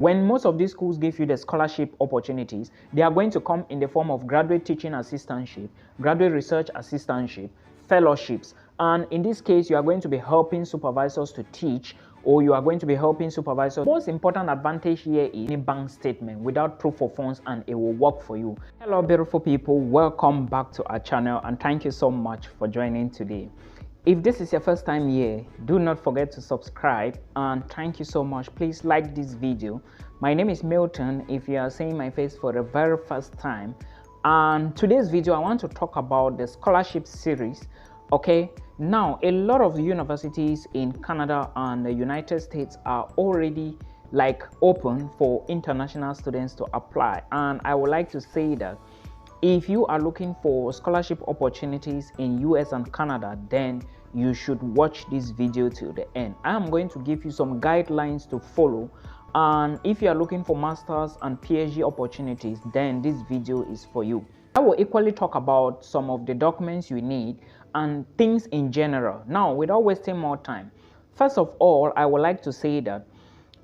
When most of these schools give you the scholarship opportunities, they are going to come in the form of graduate teaching assistantship, graduate research assistantship, fellowships. And in this case, you are going to be helping supervisors to teach, or you are going to be helping supervisors. The most important advantage here is a bank statement without proof of funds, and it will work for you. Hello, beautiful people. Welcome back to our channel, and thank you so much for joining today. If this is your first time here, do not forget to subscribe, and thank you so much. Please like this video. My name is Milton if you are seeing my face for the very first time. And today's video, I want to talk about the scholarship series. Okay, now a lot of universities in Canada and the United States are already open for international students to apply, and I would like to say that if you are looking for scholarship opportunities in US and Canada, then you should watch this video till the end. I am going to give you some guidelines to follow, and if you are looking for masters and PhD opportunities, then this video is for you. I will equally talk about some of the documents you need and things in general. Now, without wasting more time, first of all, I would like to say that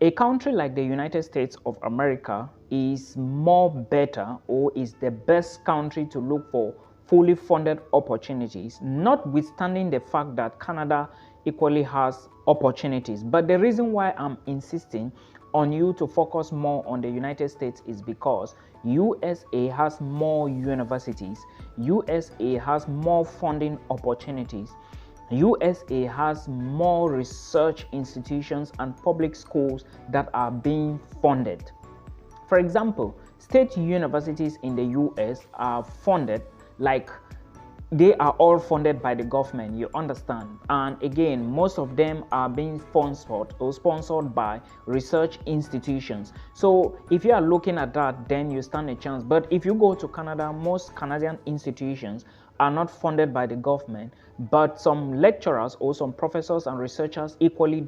a country like the United States of America is more better, or is the best country to look for fully funded opportunities, notwithstanding the fact that Canada equally has opportunities. But the reason why I'm insisting on you to focus more on the United States is because USA has more universities, USA has more funding opportunities, USA has more research institutions and public schools that are being funded. For example, state universities in the US are funded, they are all funded by the government, you understand. And again, most of them are being sponsored by research institutions. So if you are looking at that, then you stand a chance. But if you go to Canada, most Canadian institutions are not funded by the government, but some lecturers or some professors and researchers equally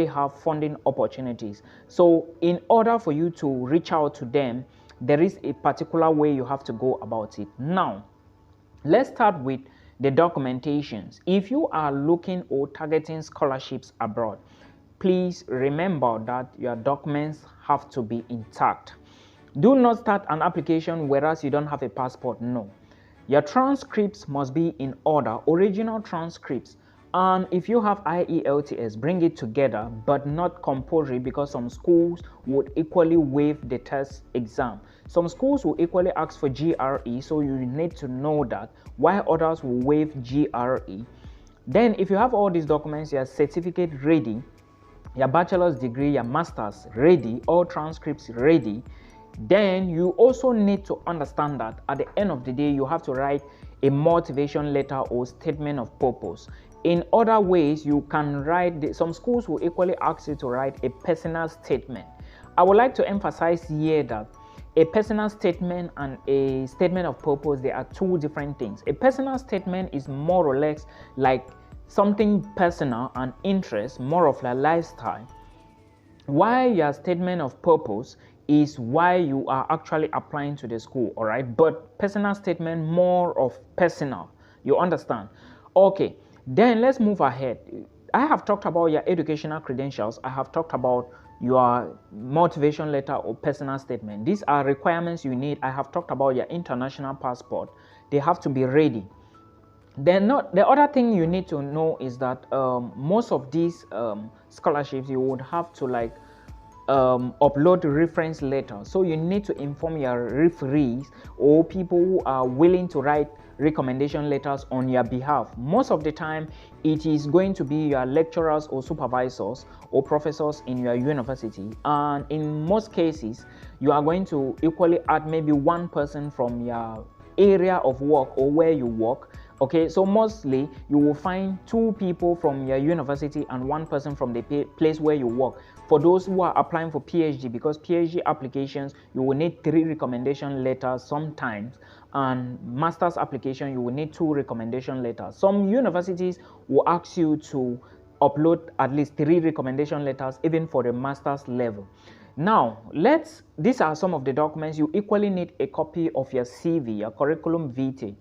have funding opportunities. So in order for you to reach out to them, there is a particular way you have to go about it. Now, let's start with the documentations. If you are looking or targeting scholarships abroad, please remember that your documents have to be intact. Do not start an application whereas you don't have a passport. No. Your transcripts must be in order, original transcripts. And if you have IELTS, bring it together, but not compulsory, because some schools would equally waive the test exam. Some schools will equally ask for GRE, so you need to know that, while others will waive GRE. Then if you have all these documents, your certificate ready, your bachelor's degree, your master's ready, all transcripts ready, then you also need to understand that at the end of the day, you have to write a motivation letter or statement of purpose. In other ways, you can write, some schools will equally ask you to write a personal statement. I would like to emphasize here that a personal statement and a statement of purpose, they are two different things. A personal statement is more or less like something personal and interest, more of a lifestyle, while your statement of purpose is why you are actually applying to the school. All right, but personal statement, more of personal, you understand. Okay, then let's move ahead. I have talked about your educational credentials, I have talked about your motivation letter or personal statement. These are requirements you need. I have talked about your international passport, they have to be ready. Then the other thing you need to know is that most of these scholarships, you would have to upload reference letters. So you need to inform your referees or people who are willing to write recommendation letters on your behalf. Most of the time, it is going to be your lecturers or supervisors or professors in your university, and in most cases, you are going to equally add maybe one person from your area of work or where you work. Okay, so mostly you will find two people from your university and one person from the place where you work. For those who are applying for PhD, because PhD applications, you will need 3 recommendation letters sometimes, and master's application, you will need 2 recommendation letters. Some universities will ask you to upload at least 3 recommendation letters even for the master's level. Now, these are some of the documents. You equally need a copy of your CV, your curriculum vitae.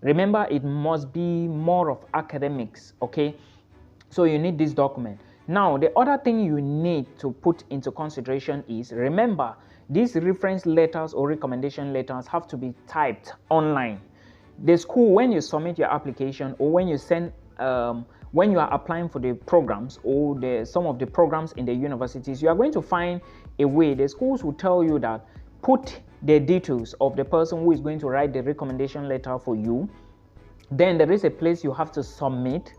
Remember, it must be more of academics, okay? So you need this document. Now, the other thing you need to put into consideration is, remember, these reference letters or recommendation letters have to be typed online. The school, when you submit your application or when you send when you are applying for the programs or some of the programs in the universities, you are going to find a way. The schools will tell you that put the details of the person who is going to write the recommendation letter for you. Then there is a place you have to submit.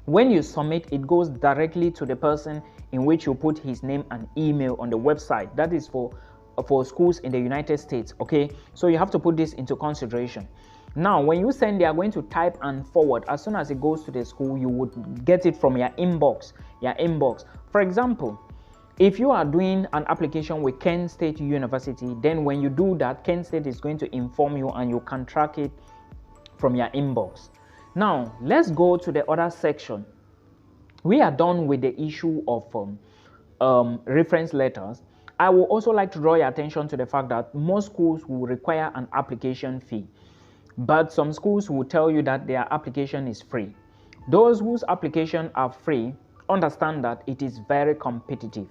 When you submit, it goes directly to the person in which you put his name and email on the website. That is for schools in the United States. Okay, so you have to put this into consideration. Now, when you send, they are going to type and forward. As soon as it goes to the school, you would get it from your inbox. For example, if you are doing an application with Kent State University, then when you do that, Kent State is going to inform you and you can track it from your inbox. Now, let's go to the other section. We are done with the issue of reference letters. I would also like to draw your attention to the fact that most schools will require an application fee, but some schools will tell you that their application is free. Those whose application are free understand that it is very competitive.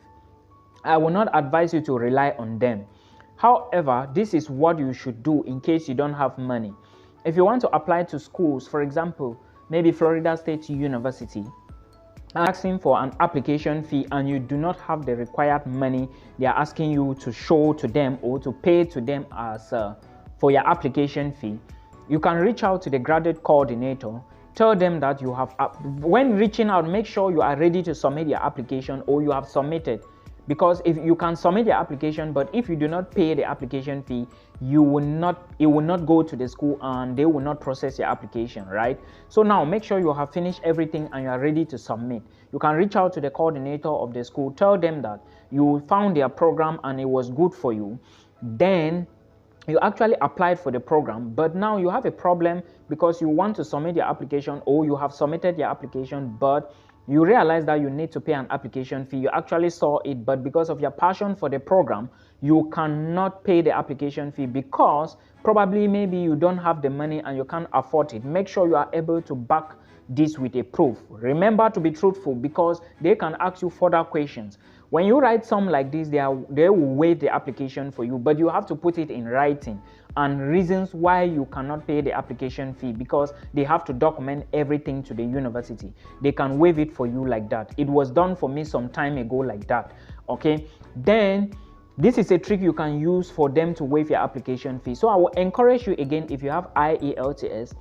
I will not advise you to rely on them. However, this is what you should do in case you don't have money. If you want to apply to schools, for example, maybe Florida State University, asking for an application fee and you do not have the required money they are asking you to show to them or to pay to them as for your application fee, you can reach out to the graduate coordinator. Tell them that you have, when reaching out, make sure you are ready to submit your application or you have submitted. Because if you can submit your application, but if you do not pay the application fee, it will not go to the school and they will not process your application, right? So now make sure you have finished everything and you are ready to submit. You can reach out to the coordinator of the school, tell them that you found their program and it was good for you. Then you actually applied for the program, but now you have a problem because you want to submit your application or you have submitted your application, but you realize that you need to pay an application fee. You actually saw it, but because of your passion for the program, you cannot pay the application fee because probably maybe you don't have the money and you can't afford it. Make sure you are able to back this with a proof. Remember to be truthful because they can ask you further questions. When you write something like this, they will waive the application for you, but you have to put it in writing and reasons why you cannot pay the application fee because they have to document everything to the university. They can waive it for you like that. It was done for me some time ago like that. Okay, then this is a trick you can use for them to waive your application fee. So I will encourage you again, if you have IELTS,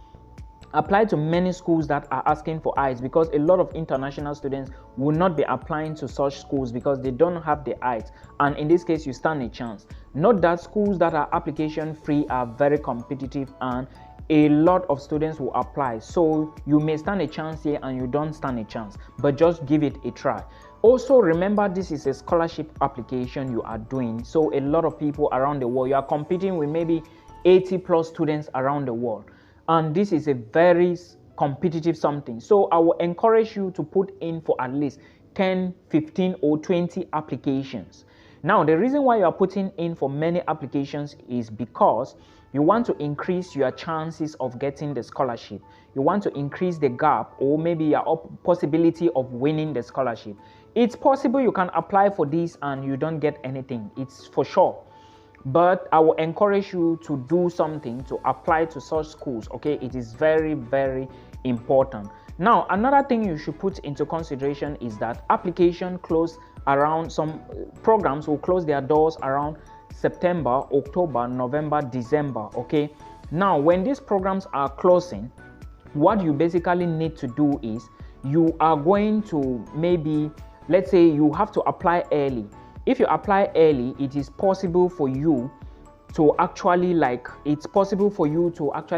apply to many schools that are asking for IELTS because a lot of international students will not be applying to such schools because they don't have the IELTS, and in this case you stand a chance. Note that schools that are application free are very competitive and a lot of students will apply, so you may stand a chance here and you don't stand a chance, but just give it a try. Also remember, this is a scholarship application you are doing, so a lot of people around the world, you are competing with maybe 80 plus students around the world. And this is a very competitive something. So I will encourage you to put in for at least 10, 15 or 20 applications. Now, the reason why you are putting in for many applications is because you want to increase your chances of getting the scholarship. You want to increase the gap or maybe your possibility of winning the scholarship. It's possible you can apply for this and you don't get anything. It's for sure. But I will encourage you to do something to apply to such schools. Okay, it is very, very important. Now, another thing you should put into consideration is that application close around, some programs will close their doors around September, October, November, December. Okay, now when these programs are closing, what you basically need to do is you are going to maybe, let's say you have to apply early. If you apply early, it is possible for you to actually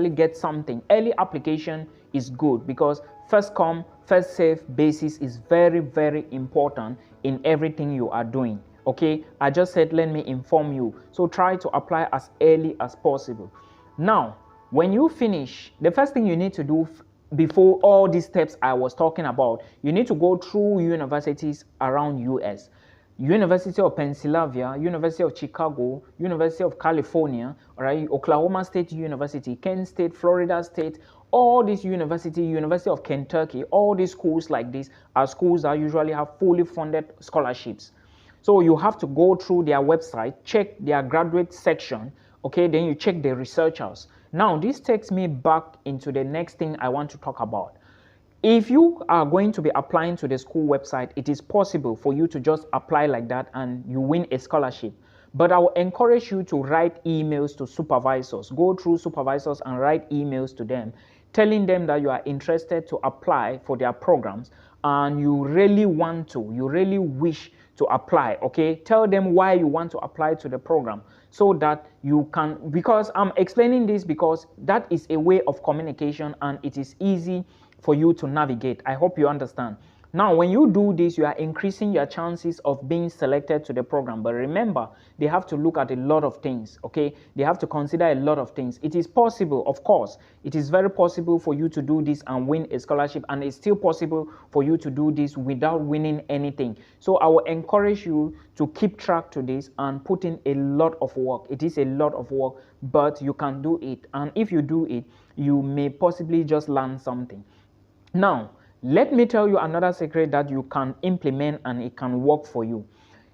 get something. Early application is good because first come, first serve basis is very, very important in everything you are doing. Okay, I just said let me inform you. So try to apply as early as possible. Now, when you finish, the first thing you need to do before all these steps I was talking about, you need to go through universities around US. University of Pennsylvania, University of Chicago, University of California, right? Oklahoma State University, Kent State, Florida State, All these University of Kentucky, all these schools like this are schools that usually have fully funded scholarships. So you have to go through their website, check their graduate section, okay, then you check the researchers. Now, this takes me back into the next thing I want to talk about. If you are going to be applying to the school website, it is possible for you to just apply like that and you win a scholarship. But I will encourage you to write emails to supervisors. Go through supervisors and write emails to them, telling them that you are interested to apply for their programs and you really wish to apply, okay? Tell them why you want to apply to the program so that you can, because I'm explaining this because that is a way of communication and it is easy for you to navigate. I hope you understand. Now, when you do this, you are increasing your chances of being selected to the program. But remember, they have to look at a lot of things, okay? They have to consider a lot of things. It is possible, of course, it is very possible for you to do this and win a scholarship, and it's still possible for you to do this without winning anything. So I will encourage you to keep track to this and put in a lot of work. It is a lot of work, but you can do it. And if you do it, you may possibly just learn something. Now, let me tell you another secret that you can implement and it can work for you.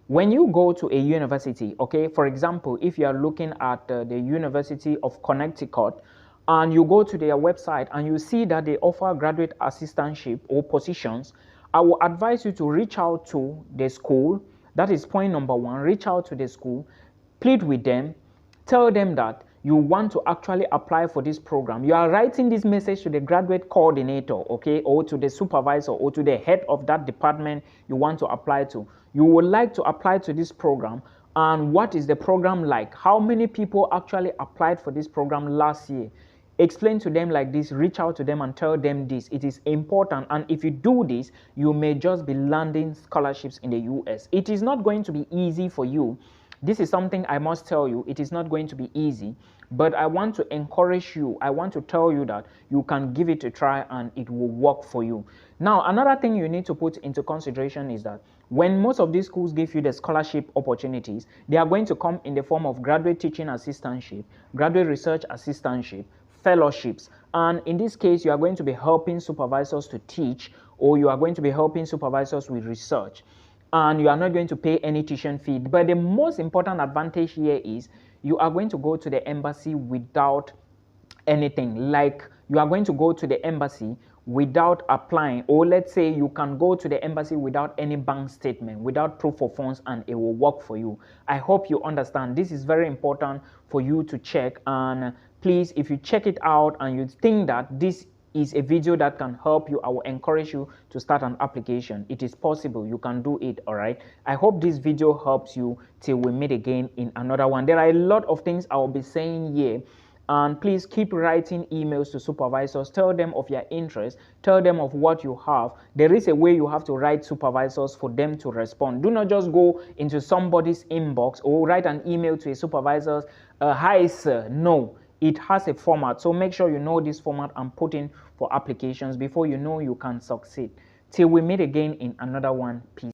When you go to a university, okay, for example, if you are looking at the University of Connecticut and you go to their website and you see that they offer graduate assistantship or positions, I will advise you to reach out to the school. That is point number one. Reach out to the school, plead with them, tell them that you want to actually apply for this program. You are writing this message to the graduate coordinator, okay, or to the supervisor or to the head of that department you want to apply to. You would like to apply to this program, and what is the program like? How many people actually applied for this program last year? Explain to them like this, reach out to them and tell them this. It is important, and if you do this, you may just be landing scholarships in the US. It is not going to be easy for you. This is something I must tell you. It is not going to be easy, but I want to encourage you. I want to tell you that you can give it a try and it will work for you. Now, another thing you need to put into consideration is that when most of these schools give you the scholarship opportunities, they are going to come in the form of graduate teaching assistantship, graduate research assistantship, fellowships. And in this case, you are going to be helping supervisors to teach, or you are going to be helping supervisors with research. And you are not going to pay any tuition fee. But the most important advantage here is you are going to go to the embassy without anything. Like, you are going to go to the embassy without applying, or let's say you can go to the embassy without any bank statement, without proof of funds, and it will work for you. I hope you understand. This is very important for you to check, and please, if you check it out and you think that this is a video that can help you, I will encourage you to start an application. It is possible. You can do it, all right? I hope this video helps you till we meet again in another one. There are a lot of things I will be saying here, and please keep writing emails to supervisors. Tell them of your interest. Tell them of what you have. There is a way you have to write supervisors for them to respond. Do not just go into somebody's inbox or write an email to a supervisor, hi sir. No. It has a format, so make sure you know this format and put in for applications before you know you can succeed. Till we meet again in another one. Peace.